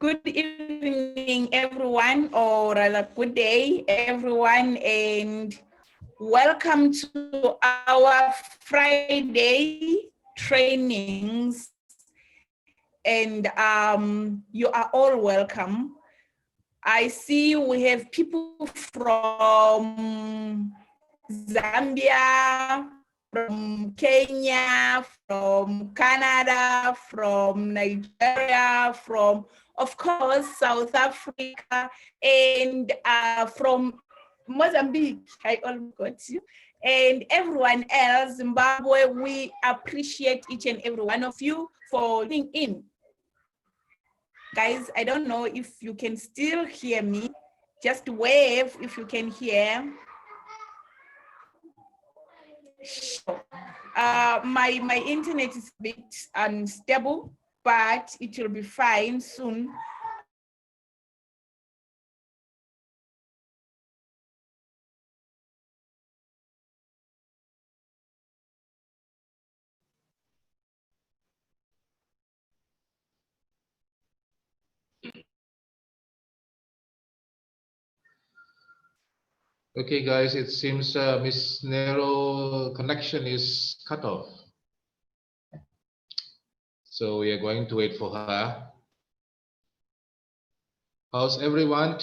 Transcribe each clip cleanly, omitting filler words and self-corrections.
Good evening, everyone, or rather, good day, everyone, and welcome to our Friday trainings. And you are all welcome. I see we have people from Zambia, from Kenya, from Canada, from Nigeria, from, of course, South Africa, and from Mozambique. I almost got you. And everyone else, Zimbabwe, we appreciate each and every one of you for tuning in. Guys, I don't know if you can still hear me. Just wave if you can hear. My internet is a bit unstable, but it will be fine soon. Okay, guys, it seems Miss Nero connection is cut off. So we are going to wait for her. How's everyone?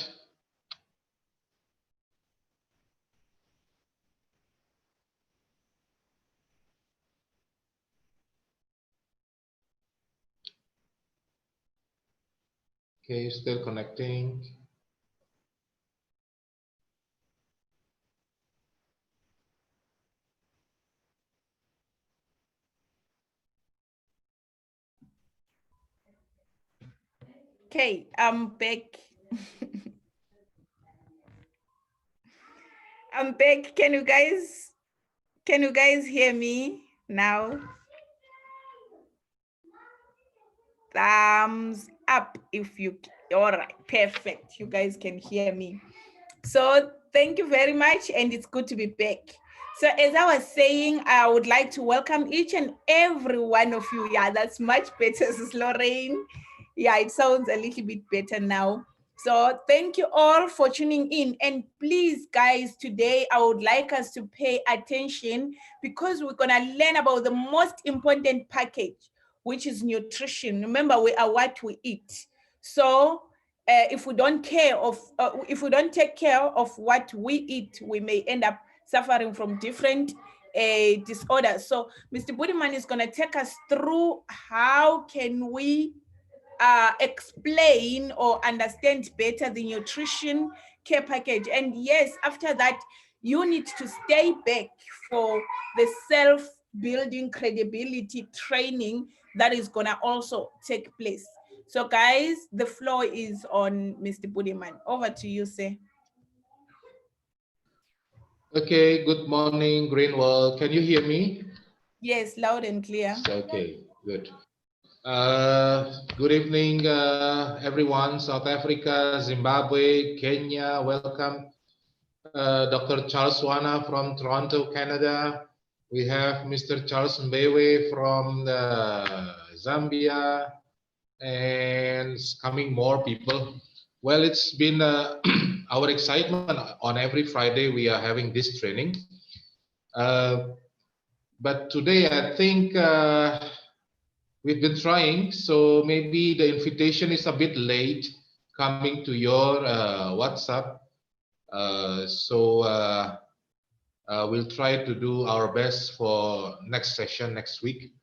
Okay, still connecting. Okay, I'm back. I'm back. Can you guys hear me now? Thumbs up if you, all right, perfect. You guys can hear me. So thank you very much, and it's good to be back. So as I was saying, I would like to welcome each and every one of you. Yeah, that's much better, Sis Lorraine. Yeah, it sounds a little bit better now. So thank you all for tuning in. And please, guys, today I would like us to pay attention because we're going to learn about the most important package, which is nutrition. Remember, we are what we eat. So if we don't if we don't take care of what we eat, we may end up suffering from different disorders. So Mr. Budiman is going to take us through how can we explain or understand better the nutrition care package. And yes, after that, you need to stay back for the self-building credibility training that is going to also take place. So guys, the floor is on Mr. Budiman. Over to you, sir. Okay, good morning, Greenwald. Can you hear me? Yes, loud and clear. Okay, good. Good evening, everyone. South Africa, Zimbabwe, Kenya, welcome. Dr. Charles Wana from Toronto, Canada. We have Mr. Charles Mbewe from Zambia, and coming more people. Well, it's been our excitement on every Friday we are having this training. But today I think we've been trying, so maybe the invitation is a bit late coming to your WhatsApp. We'll try to do our best for next session next week.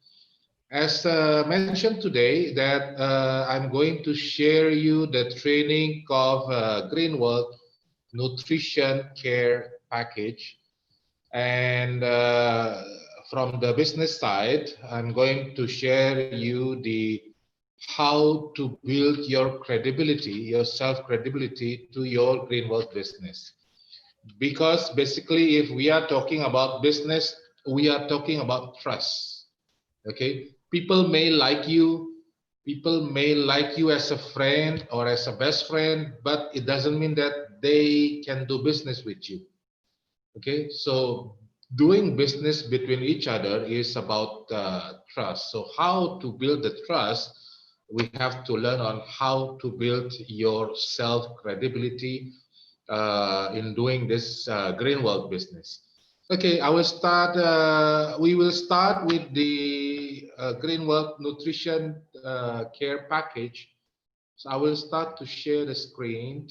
As mentioned today, that I'm going to share you the training of Greenwald Nutrition Care Package. And from the business side, I'm going to share you the how to build your credibility, your self-credibility to your Greenwald business. Because basically, if we are talking about business, we are talking about trust. Okay, people may like you as a friend or as a best friend, but it doesn't mean that they can do business with you. Okay, so doing business between each other is about trust. So how to build the trust we have to learn on how to build your self credibility in doing this green world business. Okay, I will start. We will start with the green world nutrition care package. So I will start to share the screen.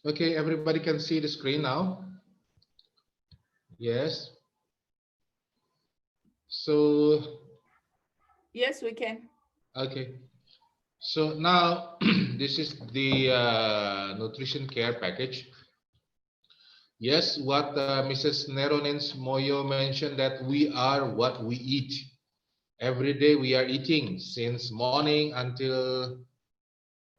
Okay, everybody can see the screen now. Yes. So. Yes, we can. Okay. So now this is the nutrition care package. Yes, what Mrs. Neronins Moyo mentioned, that we are what we eat. Every day we are eating since morning until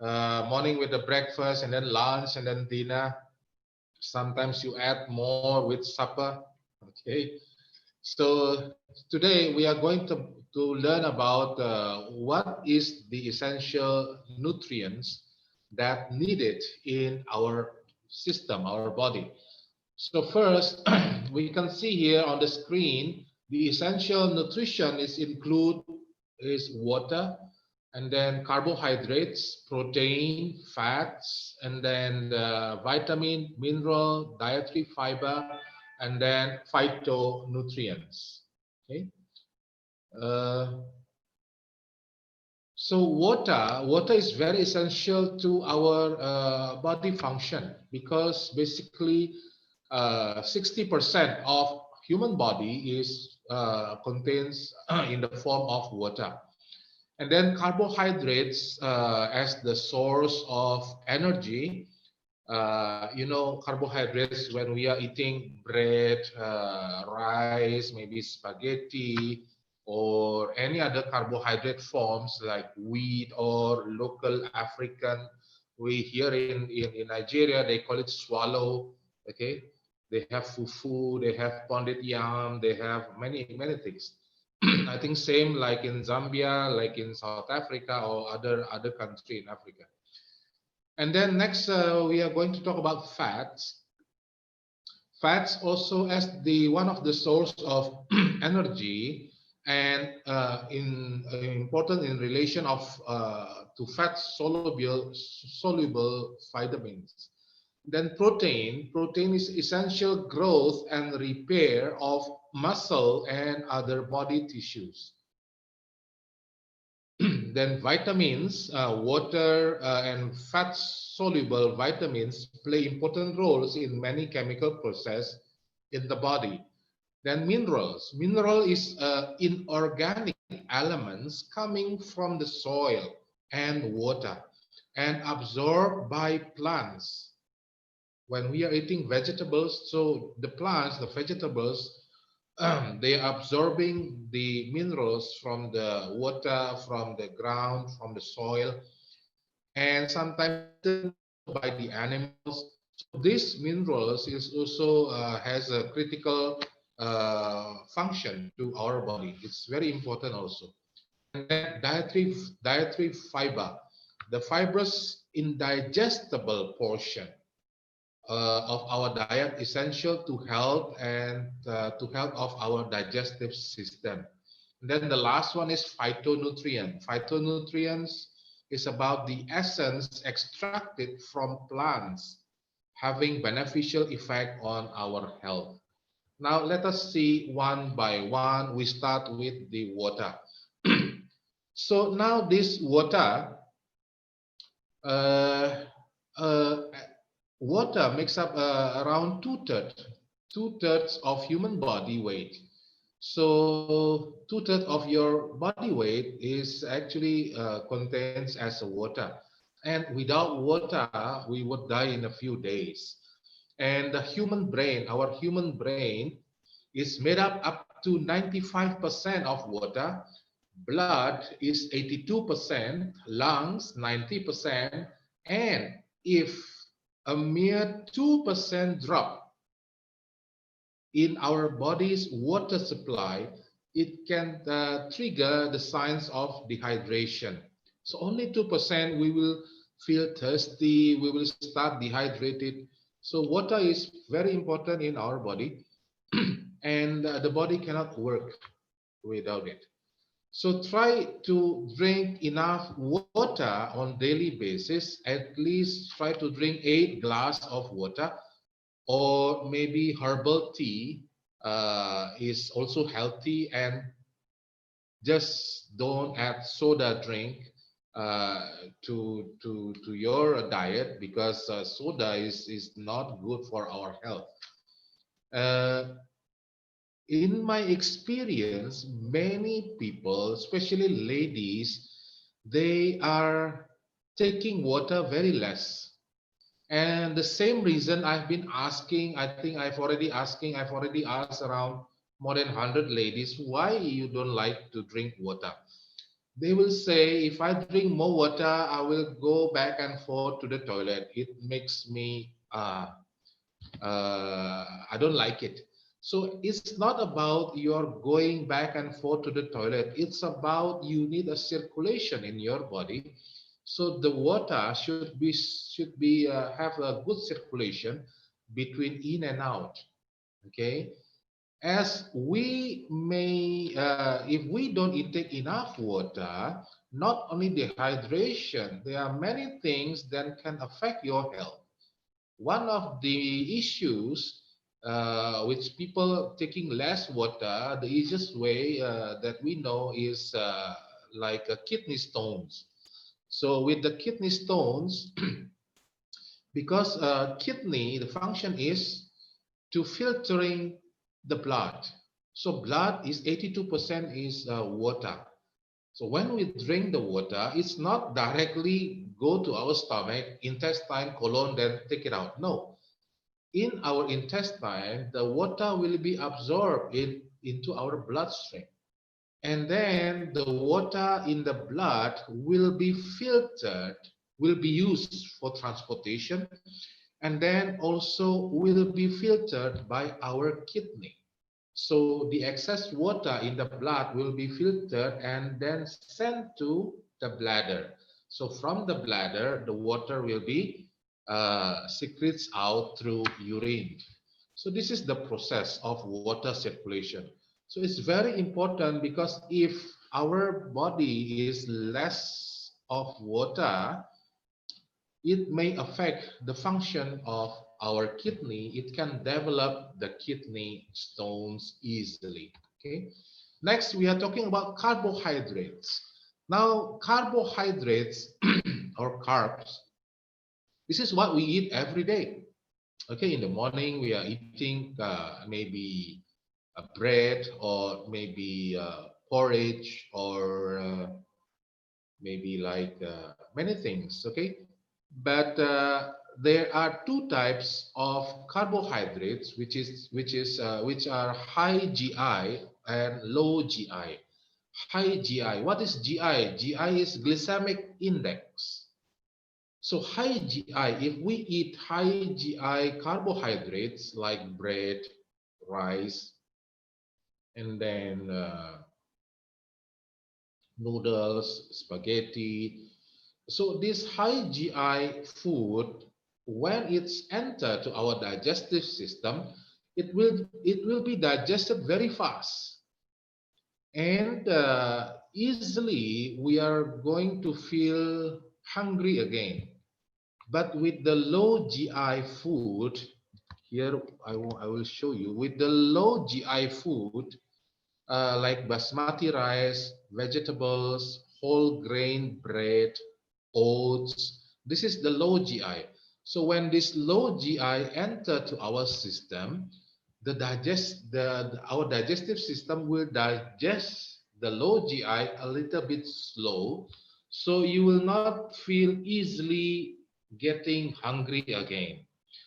morning with the breakfast and then lunch and then dinner. Sometimes you add more with supper. Okay. So today we are going to learn about what is the essential nutrients that needed in our system, our body. So first, we can see here on the screen, the essential nutrition is water, and then carbohydrates, protein, fats, and then the vitamin, mineral, dietary fiber, and then phytonutrients. Okay. Uh, so water is very essential to our body function, because basically 60% of human body is contains in the form of water. And then carbohydrates as the source of energy. Carbohydrates, when we are eating bread, rice, maybe spaghetti, or any other carbohydrate forms like wheat or local African. We here in Nigeria, they call it swallow. Okay, they have fufu, they have pounded yam, they have many things. I think same like in Zambia, like in South Africa or other country in Africa. And then next, we are going to talk about fats. Fats also as the one of the source of energy, and important in relation of to fat soluble vitamins. Then protein is essential growth and repair of muscle and other body tissues. Then vitamins, water and fat-soluble vitamins play important roles in many chemical process in the body. Then minerals. Mineral is inorganic elements coming from the soil and water and absorbed by plants. When we are eating vegetables, so the plants, the vegetables, they are absorbing the minerals from the water, from the ground, from the soil, and sometimes eaten by the animals. So these minerals is also has a critical function to our body. It's very important also. And then dietary fiber, the fibrous indigestible portion of our diet, essential to health and to health of our digestive system. And then the last one is phytonutrient. Phytonutrients is about the essence extracted from plants having beneficial effect on our health. Now let us see one by one. We start with the water. So now this water, uh, uh, water makes up around two-thirds of human body weight. So two-thirds of your body weight is actually contains as a water. And without water, we would die in a few days. And the human brain, our human brain, is made up to 95% of water. Blood is 82%, lungs 90%, and if a mere 2% drop in our body's water supply, it can trigger the signs of dehydration. So only 2% we will feel thirsty, we will start dehydrated. So water is very important in our body. and the body cannot work without it. So try to drink enough water on daily basis. At least try to drink 8 glass of water, or maybe herbal tea is also healthy, and just don't add soda drink to your diet, because soda is not good for our health. Uh, in my experience, many people, especially ladies, they are taking water very less. And the same reason I've been asking, I think I've already asked around more than 100 ladies, why you don't like to drink water? They will say, if I drink more water, I will go back and forth to the toilet. It makes me, I don't like it. So it's not about your going back and forth to the toilet. It's about you need a circulation in your body. So the water should be have a good circulation between in and out. Okay, as we may, if we don't intake enough water, not only dehydration, there are many things that can affect your health. One of the issues with people taking less water, the easiest way that we know is like kidney stones. So with the kidney stones, because kidney, the function is to filtering the blood. So blood is 82% is water. So when we drink the water, it's not directly go to our stomach, intestine, colon, then take it out. No, in our intestine, the water will be absorbed into our bloodstream. And then the water in the blood will be filtered, will be used for transportation, and then also will be filtered by our kidney. So the excess water in the blood will be filtered and then sent to the bladder. So from the bladder, the water will be secretes out through urine. So this is the process of water circulation. So it's very important, because if our body is less of water, it may affect the function of our kidney. It can develop the kidney stones easily. Okay. Next, we are talking about carbohydrates. Now, carbohydrates or carbs, this is what we eat every day. Okay, in the morning we are eating maybe bread, or maybe porridge, or maybe like many things. Okay, but there are two types of carbohydrates, which are high GI and low GI. High GI. What is GI? GI is glycemic index. So high GI, if we eat high GI carbohydrates like bread, rice, and then noodles, spaghetti. So this high GI food, when it's entered to our digestive system, it will be digested very fast, and easily we are going to feel hungry again. But with the low GI food, here I will show you, with the low GI food, like basmati rice, vegetables, whole grain bread, oats. This is the low GI. So when this low GI enter to our system, our digestive system will digest the low GI a little bit slow, so you will not feel easily getting hungry again.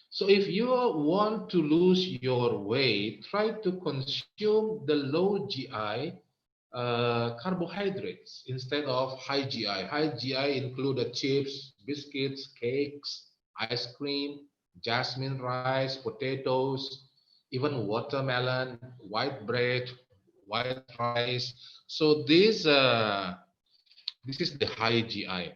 So if you want to lose your weight, try to consume the low GI carbohydrates instead of high GI. High GI include chips, biscuits, cakes, ice cream, jasmine rice, potatoes, even watermelon, white bread, white rice. So this is the high GI.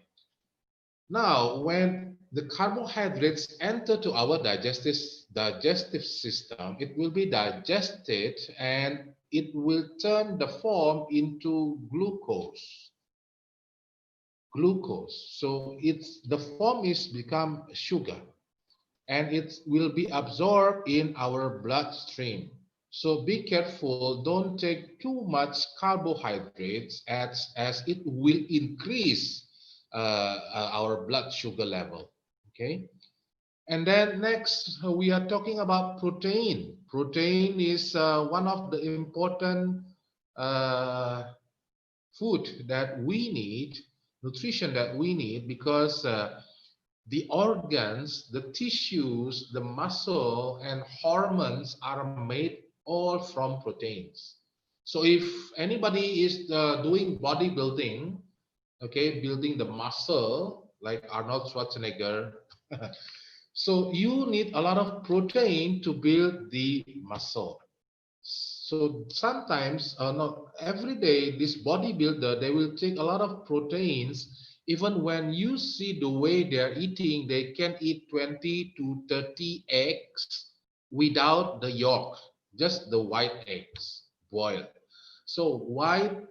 Now, when the carbohydrates enter to our digestive system, it will be digested and it will turn the form into glucose. Glucose. So it's the form is become sugar and it will be absorbed in our bloodstream. So be careful, don't take too much carbohydrates as it will increase our blood sugar level. Okay. And then next, we are talking about protein. Protein is one of the important uh, food that we need, nutrition that we need, because the organs, the tissues, the muscle, and hormones are made all from proteins. So if anybody is doing bodybuilding, okay, building the muscle like Arnold Schwarzenegger, so you need a lot of protein to build the muscle. So sometimes, not every day, this bodybuilder, they will take a lot of proteins. Even when you see the way they're eating, they can eat 20 to 30 eggs without the yolk, just the white eggs boiled. So boiled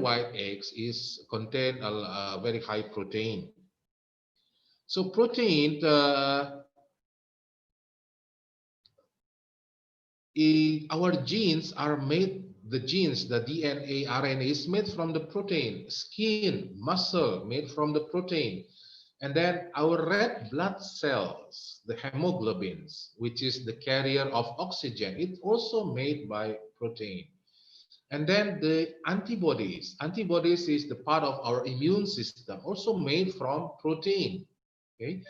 white eggs is contain a very high protein. So protein, our genes are made, the genes, the DNA, RNA is made from the protein, skin, muscle made from the protein. And then our red blood cells, the hemoglobins, which is the carrier of oxygen, it's also made by protein. And then the antibodies. Antibodies is the part of our immune system, also made from protein. Okay.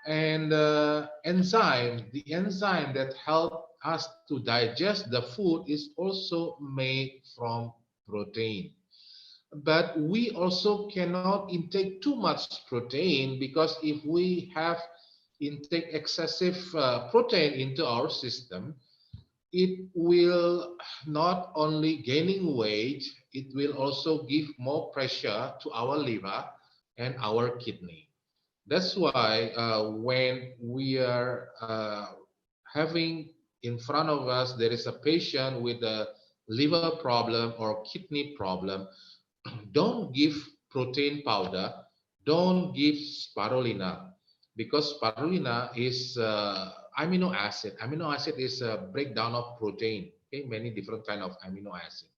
And the enzyme that help us to digest the food is also made from protein. But we also cannot intake too much protein, because if we have intake excessive protein into our system, it will not only gaining weight, it will also give more pressure to our liver and our kidney. That's why when we are having in front of us, there is a patient with a liver problem or kidney problem, don't give protein powder, don't give spirulina, because spirulina is amino acid. Amino acid is a breakdown of protein, okay, many different kind of amino acid.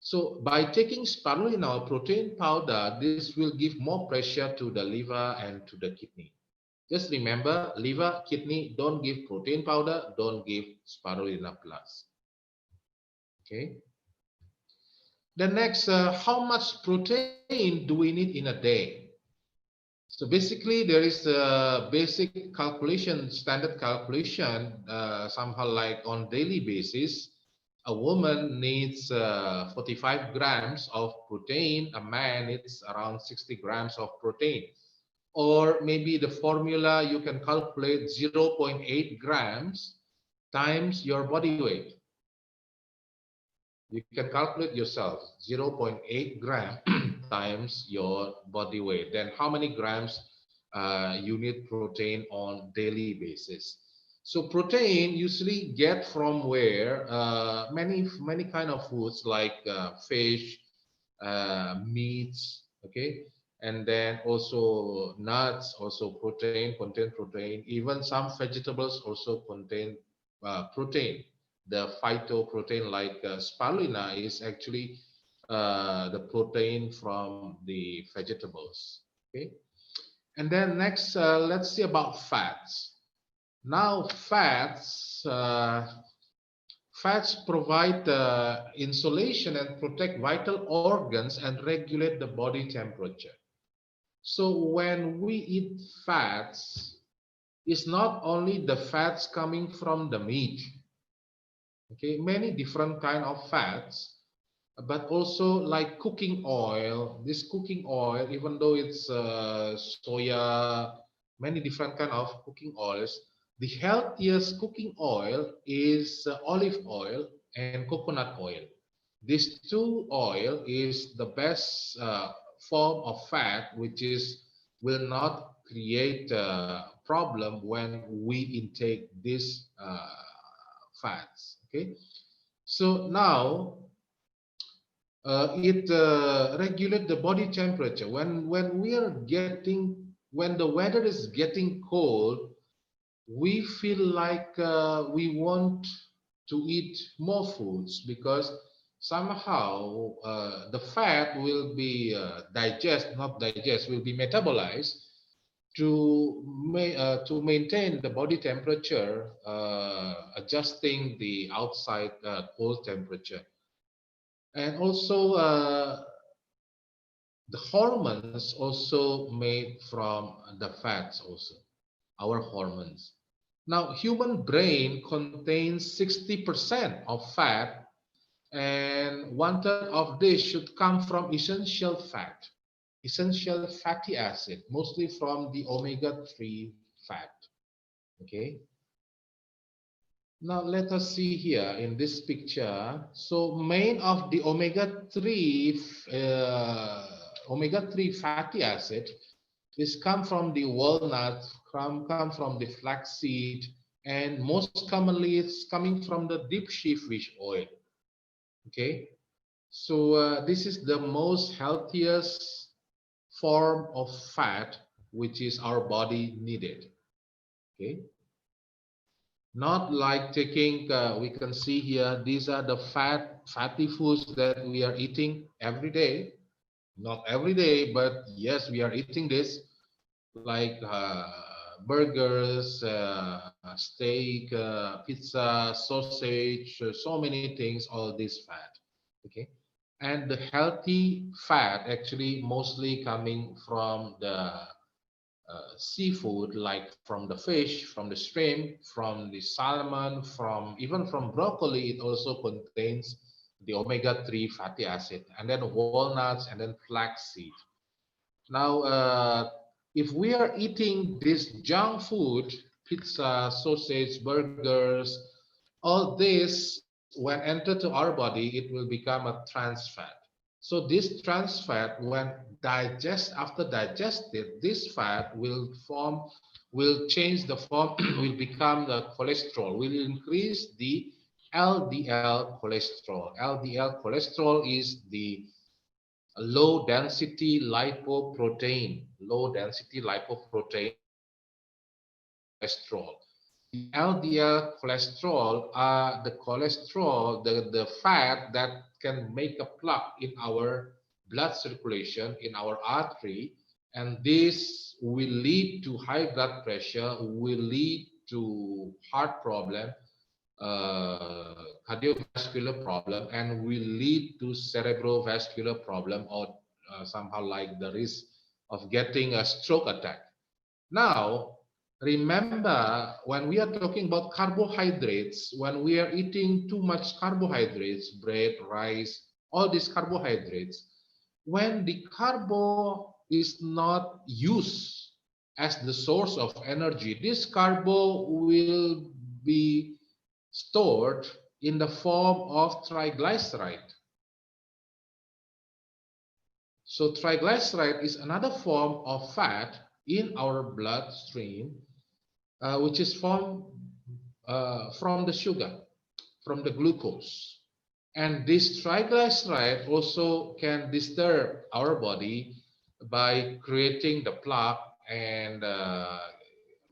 So by taking spirulina or protein powder, this will give more pressure to the liver and to the kidney. Just remember, liver, kidney, don't give protein powder, don't give spirulina plus. Okay. The next, how much protein do we need in a day? So basically, there is a basic calculation, standard calculation, somehow like on daily basis. A woman needs 45 grams of protein. A man needs around 60 grams of protein. Or maybe the formula, you can calculate 0.8 grams times your body weight. You can calculate yourself 0.8 gram times your body weight. Then how many grams you need protein on daily basis. So protein usually get from where many kind of foods like fish, meats, okay, and then also nuts also contain protein. Even some vegetables also contain protein. The phytoprotein like spirulina is actually the protein from the vegetables. Okay, and then next, let's see about fats. Now, fats provide insulation and protect vital organs and regulate the body temperature. So when we eat fats, it's not only the fats coming from the meat. Okay, many different kind of fats, but also like cooking oil. This cooking oil, even though it's soya, many different kind of cooking oils, the healthiest cooking oil is olive oil and coconut oil. These two oil is the best form of fat, which is will not create a problem when we intake these fats. Okay, so now it regulates the body temperature. When the weather is getting cold, we feel like we want to eat more foods because somehow the fat will be not digest, will be metabolized to maintain the body temperature, adjusting the outside cold temperature. And also the hormones also made from the fats also, our hormones. Now, human brain contains 60% of fat, and 1/3 of this should come from essential fat, essential fatty acid, mostly from the omega-3 fat. Okay. Now let us see here in this picture. So main of the omega-3 fatty acid is come from the walnut, come from the flaxseed, and most commonly it's coming from the deep sea fish oil. Okay, so this is the most healthiest form of fat which is our body needed. Okay, not like taking we can see here, these are the fatty foods that we are eating every day. Not every day, but yes, we are eating this, like burgers, steak, pizza, sausage, so many things, all this fat. Okay, and the healthy fat actually mostly coming from the seafood, like from the fish, from the shrimp, from the salmon, from even from broccoli. It also contains the omega-3 fatty acid, and then walnuts, and then flaxseed. Now, if we are eating this junk food, pizza, sausage, burgers, all this, when enter to our body, it will become a trans fat. So this trans fat, when after digested, this fat will change the form, will become the cholesterol, will increase the LDL cholesterol. LDL cholesterol is the low density lipoprotein, cholesterol. The LDL cholesterol are the cholesterol, the fat that can make a plug in our blood circulation, in our artery, and this will lead to high blood pressure, will lead to heart problem, cardiovascular problem, and will lead to cerebrovascular problem, or somehow like the risk of getting a stroke attack. Now, remember, when we are talking about carbohydrates, when we are eating too much carbohydrates, bread, rice, all these carbohydrates, when the carbo is not used as the source of energy, this carbo will be stored in the form of triglyceride. So triglyceride is another form of fat in our bloodstream, which is formed from the sugar, from the glucose. And this triglyceride also can disturb our body by creating the plaque and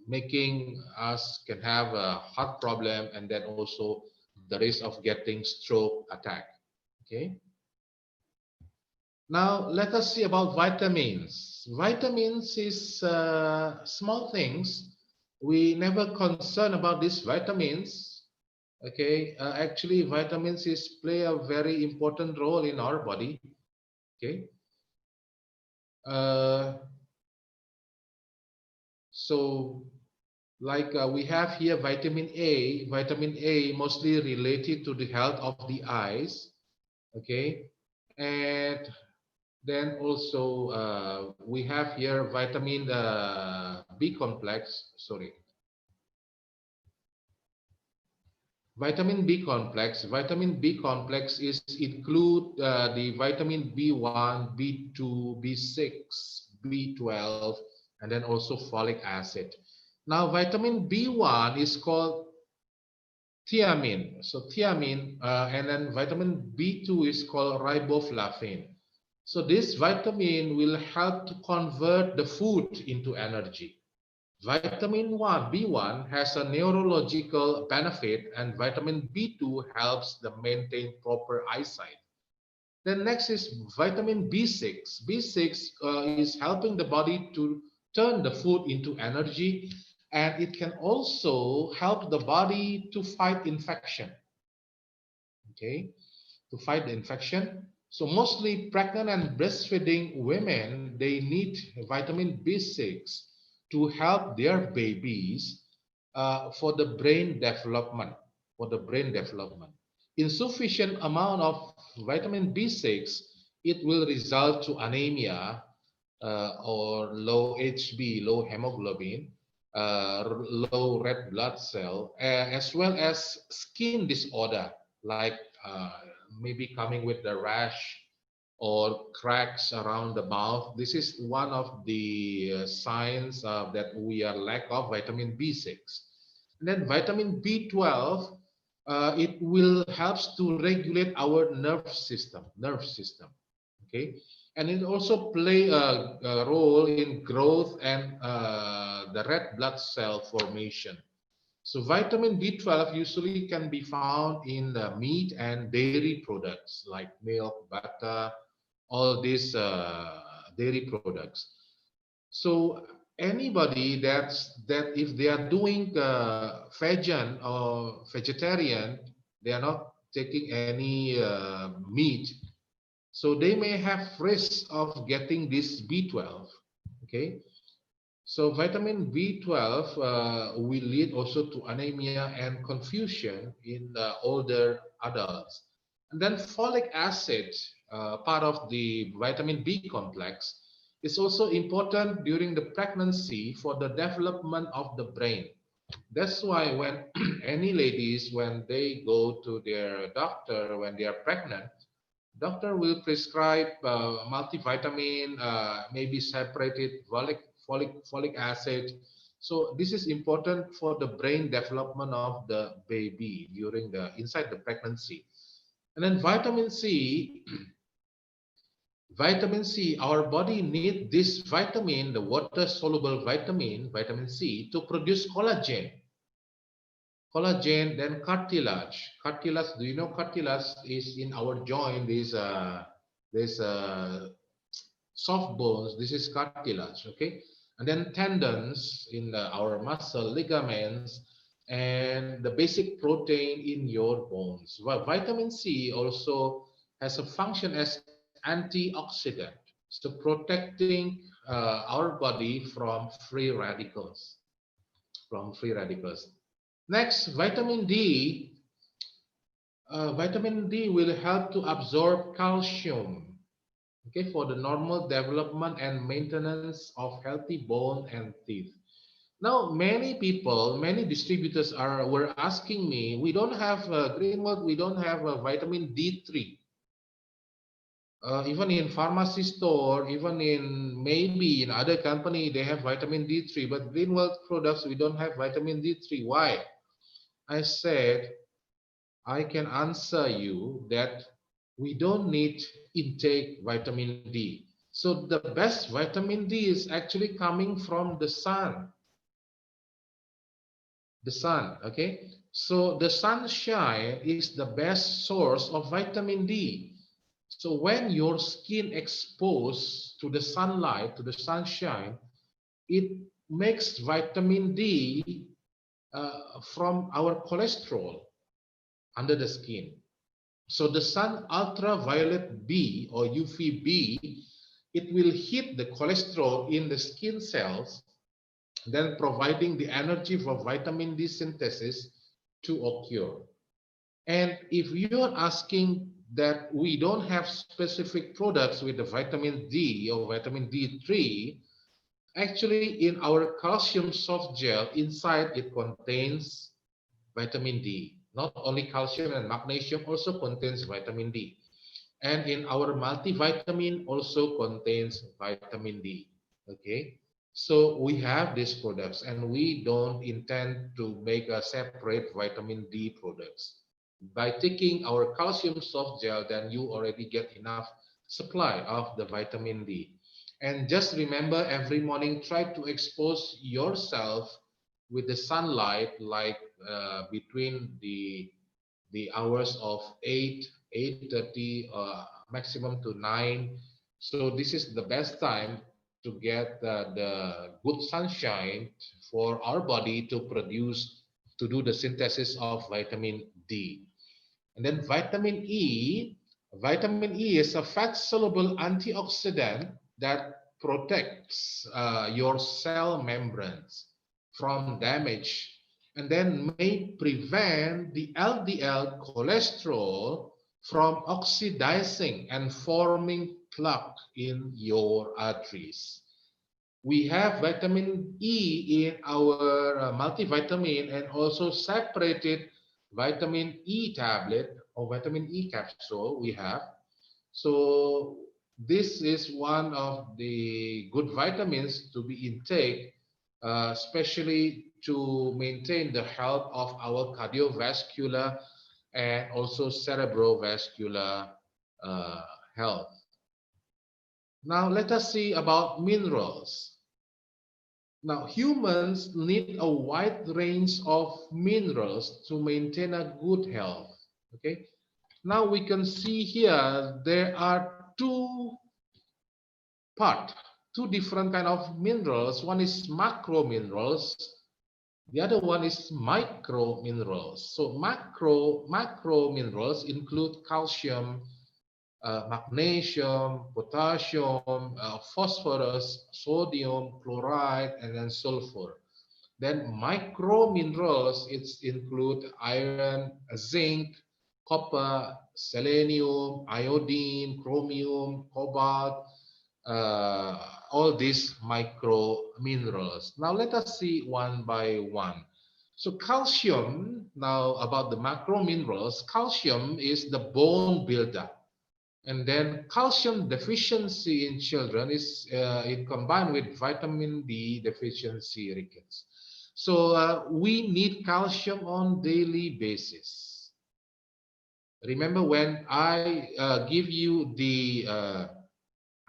making us can have a heart problem, and then also the risk of getting stroke attack. Okay. Now let us see about vitamins. Vitamins is small things. We never concern about these vitamins. Okay, actually vitamins play a very important role in our body. Okay. So like we have here vitamin A mostly related to the health of the eyes. Okay, and then also we have here vitamin B complex, sorry. Vitamin B complex is include the vitamin B1, B2, B6, B12, and then also folic acid. Now, vitamin B1 is called thiamine. So thiamine, and then vitamin B2 is called riboflavin. So this vitamin will help to convert the food into energy. Vitamin 1, B1 has a neurological benefit, and vitamin B2 helps the maintain proper eyesight. Then next is vitamin B6. B6 is helping the body to turn the food into energy, and it can also help the body to fight infection. Okay, to fight the infection. So mostly pregnant and breastfeeding women, they need vitamin B6 to help their babies for the brain development. For the brain development, insufficient amount of vitamin B6, it will result to anemia or low HB, low hemoglobin, low red blood cell, as well as skin disorder like uh, maybe coming with the rash or cracks around the mouth. This is one of the signs that we are lack of vitamin B6. And then vitamin B12, it will helps to regulate our nerve system. Okay, and it also play a role in growth and the red blood cell formation. So vitamin B12 usually can be found in the meat and dairy products like milk, butter, all these dairy products. So anybody that if they are doing vegan or vegetarian, they are not taking any meat, so they may have risk of getting this B12. Okay, so vitamin B12 will lead also to anemia and confusion in older adults. And then folic acid, part of the vitamin B complex, is also important during the pregnancy for the development of the brain. That's why when any ladies, when they go to their doctor when they are pregnant, doctor will prescribe multivitamin, maybe separated folic acid. So this is important for the brain development of the baby during the inside the pregnancy. And then vitamin C, vitamin C, our body need this vitamin, the water soluble vitamin, vitamin C, to produce collagen. Collagen, then cartilage. Cartilage, do you know cartilage is in our joint, this soft bones, this is cartilage, okay? And then tendons in our muscle, ligaments, and the basic protein in your bones. Well, vitamin C also has a function as antioxidant, so protecting our body from free radicals, Next, vitamin D. Vitamin D will help to absorb calcium, okay, for the normal development and maintenance of healthy bone and teeth. Now, many people, many distributors were asking me, we don't have Greenwood, we don't have vitamin D3. Even in pharmacy store, even in maybe in other company, they have vitamin D3, but Greenwood products, we don't have vitamin D3. Why? I said, I can answer you that we don't need intake vitamin D. So the best vitamin D is actually coming from the sun. The sun, okay? So the sunshine is the best source of vitamin D. So when your skin exposed to the sunlight, to the sunshine, it makes vitamin D from our cholesterol under the skin. So the sun ultraviolet B or UVB, it will hit the cholesterol in the skin cells, then providing the energy for vitamin D synthesis to occur. And if you are asking that we don't have specific products with the vitamin D or vitamin D3, actually in our calcium soft gel inside it contains vitamin D. Not only calcium and magnesium also contains vitamin D. And in our multivitamin also contains vitamin D. Okay. So we have these products, and we don't intend to make a separate vitamin D products. By taking our calcium soft gel, then you already get enough supply of the vitamin D. And just remember, every morning, try to expose yourself with the sunlight, like between the hours of 8:30, maximum to 9. So this is the best time to get the good sunshine for our body to produce, to do the synthesis of vitamin D. And then vitamin E. Vitamin E is a fat-soluble antioxidant that protects your cell membranes from damage, and then may prevent the LDL cholesterol from oxidizing and forming plaque in your arteries. We have vitamin E in our multivitamin, and also separated vitamin E tablet or vitamin E capsule we have. So this is one of the good vitamins to be intake, especially to maintain the health of our cardiovascular and also cerebrovascular uh, health. Now let us see about minerals. Now, humans need a wide range of minerals to maintain a good health. Okay. Now we can see here there are part, two different kind of minerals. One is macro minerals. The other one is micro minerals. So macro minerals include calcium, magnesium, potassium, phosphorus, sodium, chloride, and then sulfur. Then micro minerals, it's include iron, zinc, copper, selenium, iodine, chromium, cobalt, uh, all these micro minerals. Now let us see one by one. So calcium, now about the macro minerals, calcium is the bone builder. And then calcium deficiency in children is it combined with vitamin D deficiency rickets. So we need calcium on daily basis. Remember when I give you the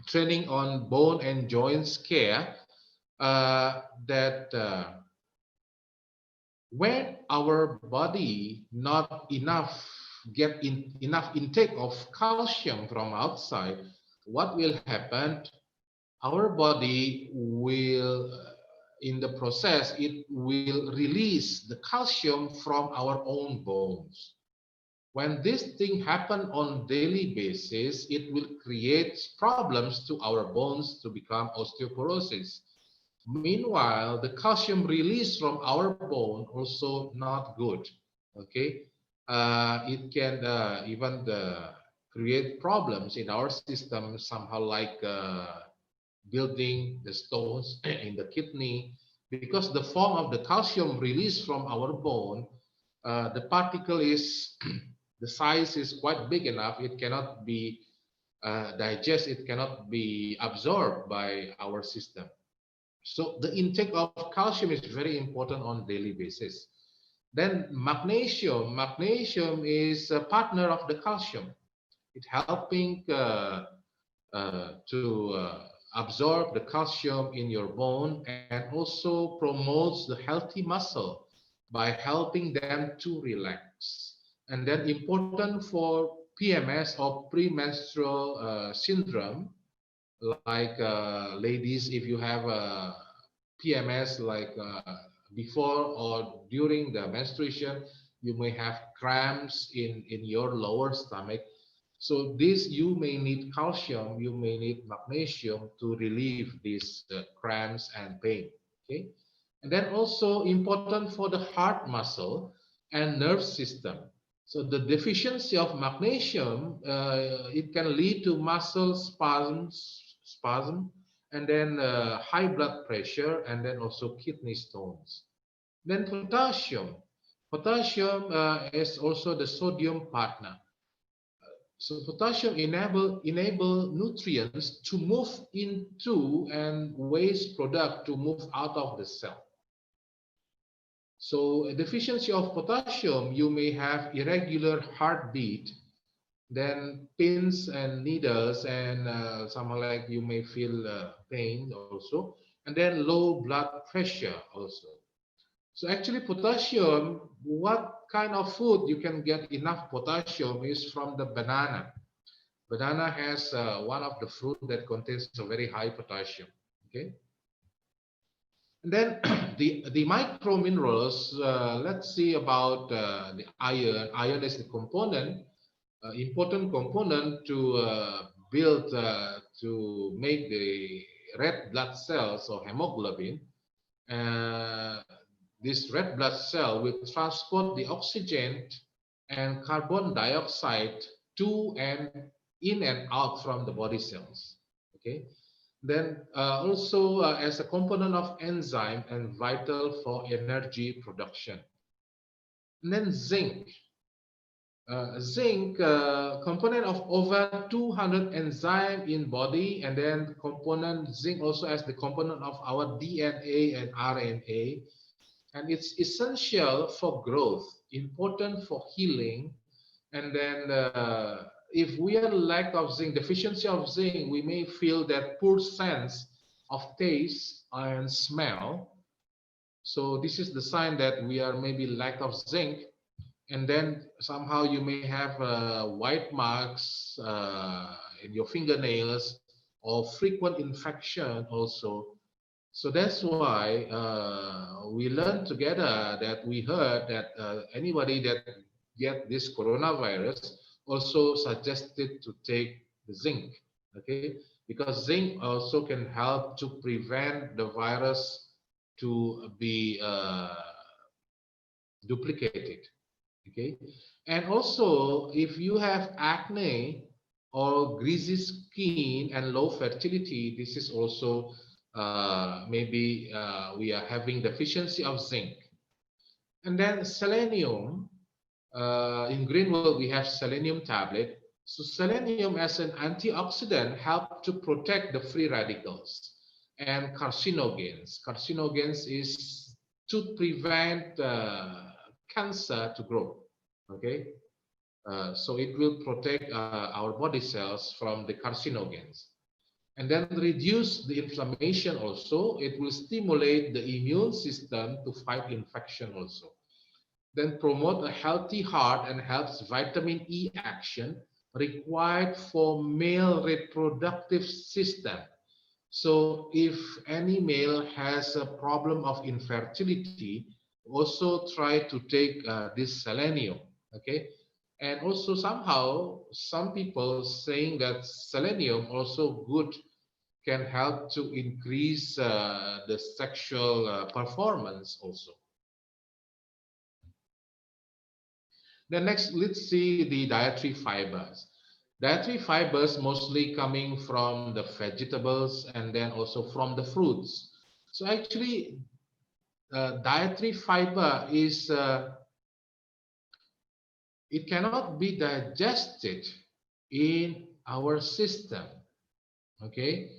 training on bone and joints care, that when our body not enough get enough intake of calcium from outside, what will happen? Our body will, in the process, it will release the calcium from our own bones. When this thing happen on daily basis, it will create problems to our bones to become osteoporosis. Meanwhile, the calcium released from our bone also not good. Okay, it can even create problems in our system somehow, like building the stones in the kidney, because the form of the calcium released from our bone, the particle is the size is quite big enough. It cannot be digested. It cannot be absorbed by our system. So the intake of calcium is very important on daily basis. Then magnesium. Magnesium is a partner of the calcium. It helping to absorb the calcium in your bone, and also promotes the healthy muscle by helping them to relax. And then important for PMS or premenstrual syndrome, like ladies, if you have a PMS, like before or during the menstruation, you may have cramps in your lower stomach. So this, you may need calcium, you may need magnesium to relieve these cramps and pain. Okay, and then also important for the heart muscle and nerve system. So the deficiency of magnesium, it can lead to muscle spasm, and then high blood pressure, and then also kidney stones. Then potassium. Potassium is also the sodium partner. So potassium enable nutrients to move into and waste product to move out of the cell. So a deficiency of potassium, you may have irregular heartbeat, then pins and needles, and somehow like you may feel pain also, and then low blood pressure also. So actually potassium, what kind of food you can get enough potassium is from the banana. Banana has one of the fruit that contains a very high potassium. Okay, and then the micro minerals. Let's see about the iron. Iron is the component, important component to build to make the red blood cells or hemoglobin. Uh, this red blood cell will transport the oxygen and carbon dioxide to and in and out from the body cells. Okay. Then also as a component of enzyme and vital for energy production. And then zinc. Zinc component of over 200 enzyme in body, and then component zinc also as the component of our DNA and RNA, and it's essential for growth, important for healing. And then if we are lack of zinc, deficiency of zinc, we may feel that poor sense of taste and smell. So this is the sign that we are maybe lack of zinc. And then somehow you may have white marks in your fingernails or frequent infection also. So that's why we learned together that we heard that anybody that get this coronavirus also suggested to take the zinc, okay? Because zinc also can help to prevent the virus to be duplicated, okay? And also, if you have acne or greasy skin and low fertility, this is also maybe we are having deficiency of zinc. And then selenium, in green world, we have selenium tablet. So selenium as an antioxidant help to protect the free radicals and carcinogens. Carcinogens is to prevent cancer to grow, okay? So it will protect our body cells from the carcinogens. And then reduce the inflammation also. It will stimulate the immune system to fight infection also. Then promote a healthy heart and helps vitamin E action required for male reproductive system. So if any male has a problem of infertility, also try to take this selenium, okay? And also somehow some people saying that selenium also good can help to increase the sexual performance also. Then next, let's see the dietary fibers. Dietary fibers mostly coming from the vegetables and then also from the fruits. So actually, dietary fiber is, it cannot be digested in our system, okay?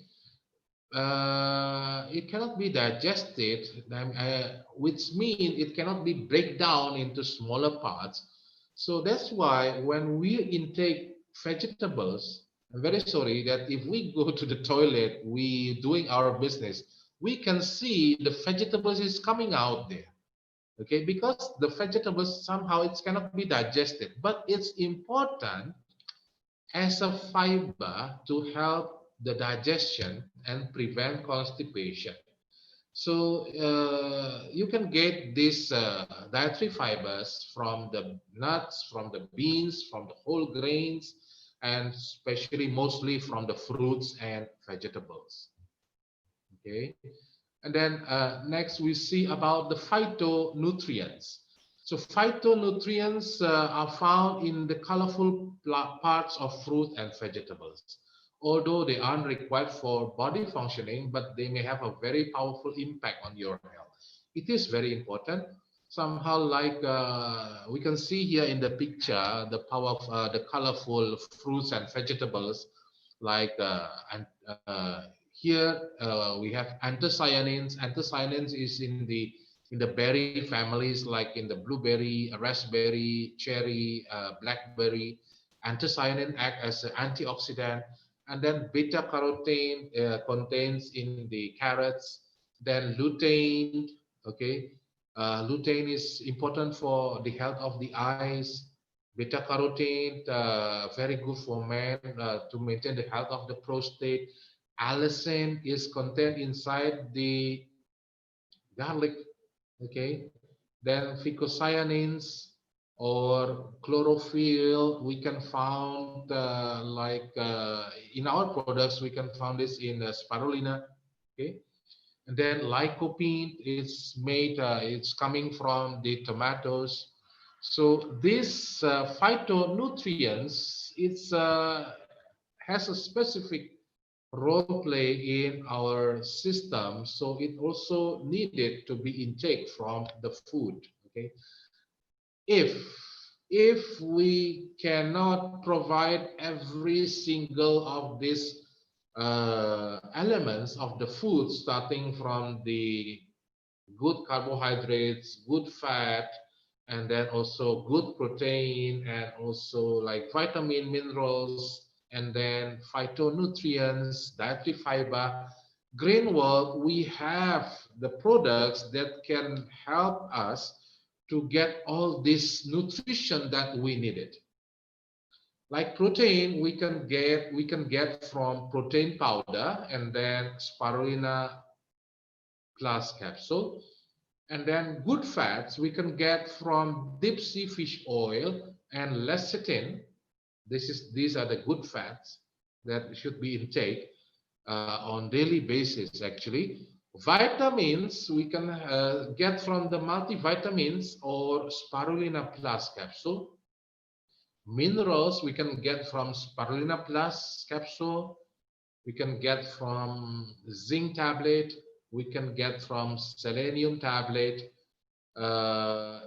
It cannot be digested, which means it cannot be break down into smaller parts. So that's why when we intake vegetables, I'm very sorry that if we go to the toilet, we doing our business, we can see the vegetables is coming out there. Okay, because the vegetables somehow it cannot be digested, but it's important as a fiber to help the digestion and prevent constipation. So you can get these dietary fibers from the nuts, from the beans, from the whole grains, and especially mostly from the fruits and vegetables. Okay, and then next we see about the phytonutrients. So phytonutrients are found in the colorful parts of fruit and vegetables. Although they aren't required for body functioning, but they may have a very powerful impact on your health. It is very important. somehow like we can see here in the picture the power of the colorful fruits and vegetables like and here we have anthocyanins. Anthocyanins is in the berry families like in the blueberry, raspberry, cherry, blackberry. Anthocyanin act as an antioxidant, and then beta carotene contains in the carrots. Then lutein, okay, lutein is important for the health of the eyes. Beta carotene, very good for men to maintain the health of the prostate. Allicin is contained inside the garlic. Okay, then phycocyanins or chlorophyll we can found in our products we can found this in spirulina. Okay, and then lycopene is made, it's coming from the tomatoes. So this phytonutrients, has a specific role play in our system. So it also needed to be intake from the food. Okay, if we cannot provide every single of these elements of the food, starting from the good carbohydrates, good fat, and then also good protein, and also like vitamin, minerals, and then phytonutrients, dietary fiber, green world, we have the products that can help us to get all this nutrition that we needed. Like protein, we can get from protein powder and then spirulina plus capsule. And then good fats we can get from deep sea fish oil and lecithin. These are the good fats that should be intake on daily basis. Actually, vitamins we can get from the multivitamins or spirulina plus capsule. Minerals we can get from spirulina plus capsule. We can get from zinc tablet. We can get from selenium tablet.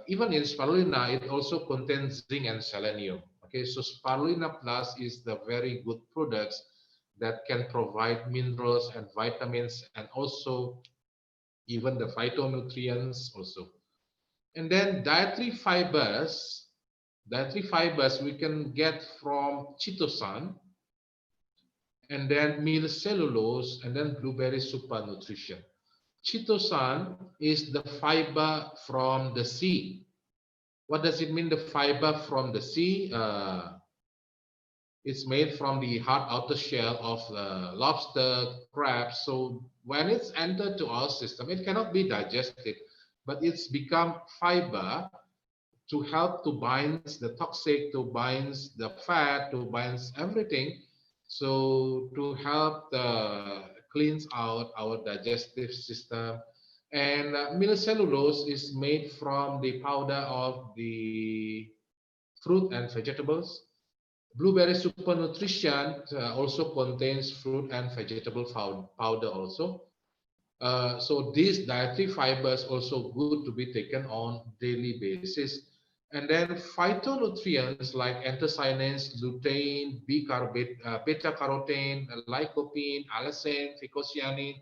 Even in spirulina, it also contains zinc and selenium. Okay, so spirulina plus is the very good products that can provide minerals and vitamins and also even the phytonutrients also. And then dietary fibers we can get from chitosan, and then meal cellulose, and then blueberry super nutrition. Chitosan is the fiber from the sea. What does it mean, the fiber from the sea? It's made from the hard outer shell of lobster, crab. So when it's entered to our system, it cannot be digested, but it's become fiber to help to bind the toxic, to bind the fat, to bind everything. So to help cleanse out our digestive system. And cellulose is made from the powder of the fruit and vegetables. Blueberry super nutrition also contains fruit and vegetable powder also. So these dietary fibers also good to be taken on daily basis. And then phytonutrients like anthocyanins, lutein, beta carotene, lycopene, allicin, phycocyanin.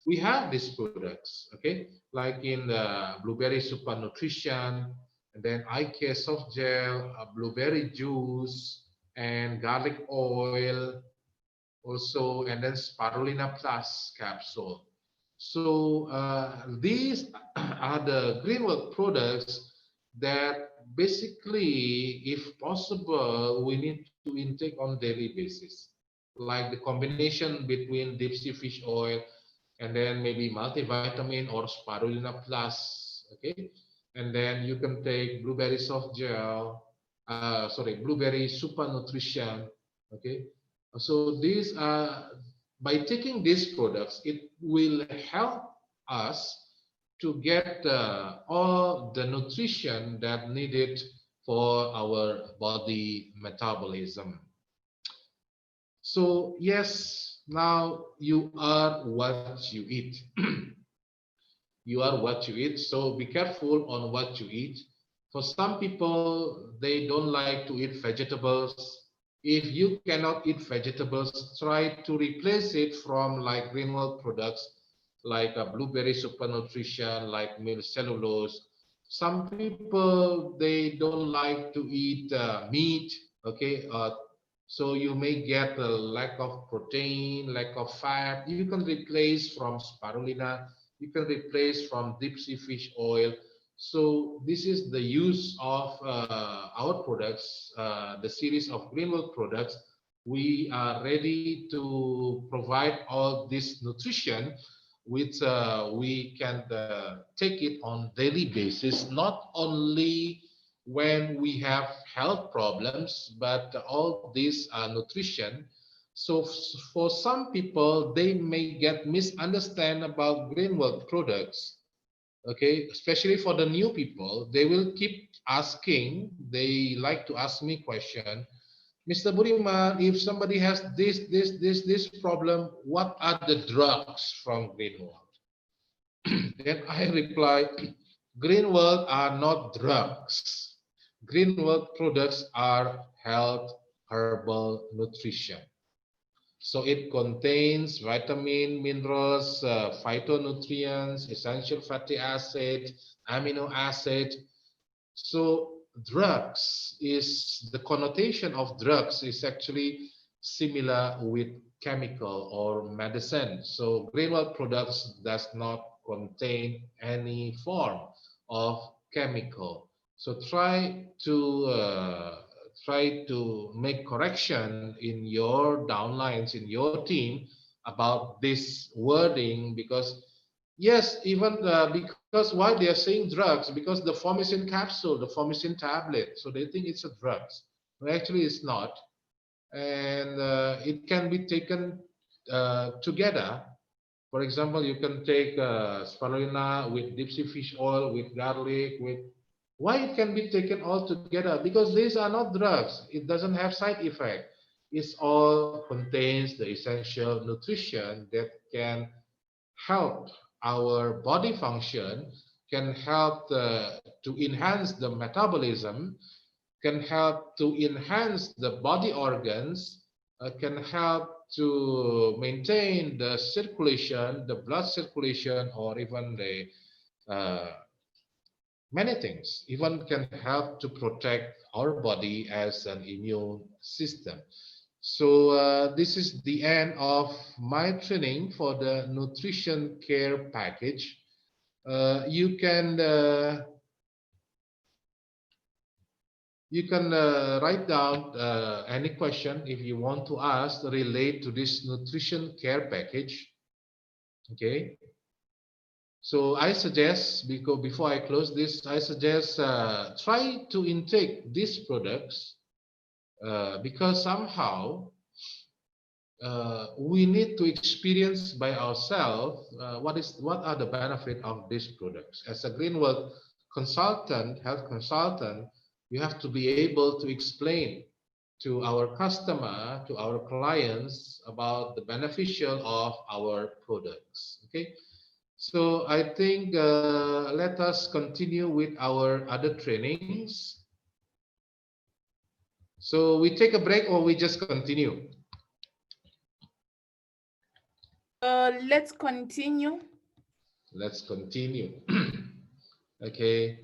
We have these products, okay, like in the blueberry super nutrition, and then eye care soft gel, blueberry juice, and garlic oil, also, and then spirulina plus capsule. So these are the Greenworld products that basically, if possible, we need to intake on daily basis, like the combination between deep sea fish oil and then maybe multivitamin or spirulina plus, okay? And then you can take blueberry soft gel, blueberry super nutrition, okay? So these are, by taking these products, it will help us to get all the nutrition that needed for our body metabolism. So yes, now you are what you eat. you are what you eat. So be careful on what you eat. For some people, they don't like to eat vegetables. If you cannot eat vegetables, try to replace it from like Greenwell products like a blueberry super nutrition, like milk cellulose. Some people, they don't like to eat meat, okay? So you may get a lack of protein, lack of fat. You can replace from spirulina, you can replace from deep sea fish oil. So this is the use of our products, the series of Greenwood products. We are ready to provide all this nutrition, which we can take it on daily basis, not only when we have health problems, but all this nutrition. So for some people, they may get misunderstand about Greenwood products. Okay, especially for the new people, they will keep asking. They like to ask me question, Mr. Budiman, if somebody has this problem, what are the drugs from Greenwood? Then I reply, Greenwood are not drugs. Greenwood products are health, herbal nutrition. So it contains vitamin, minerals, phytonutrients, essential fatty acid, amino acid. So drugs is the connotation of drugs is actually similar with chemical or medicine. So Greenwell products does not contain any form of chemical. So try to make correction in your downlines in your team about this wording, because yes, even because why they are saying drugs, because the formycin capsule, the formycin tablet, so they think it's a drugs, but actually it's not. And it can be taken together. For example, you can take spirulina with deep sea fish oil, with garlic, with why it can be taken all together? Because these are not drugs. It doesn't have side effect. It all contains the essential nutrition that can help our body function, can help to enhance the metabolism, can help to enhance the body organs, can help to maintain the circulation, the blood circulation, or even the many things, even can help to protect our body as an immune system. So this is the end of my training for the nutrition care package. You can write down any question if you want to ask relate to this nutrition care package. Okay. So I suggest, because before I close this, I suggest try to intake these products because somehow we need to experience by ourselves what are the benefit of these products. As a Greenwood consultant, health consultant, you have to be able to explain to our customer, to our clients about the beneficial of our products. Okay. So I think let us continue with our other trainings. So we take a break or we just continue? Let's continue. Let's continue. Okay.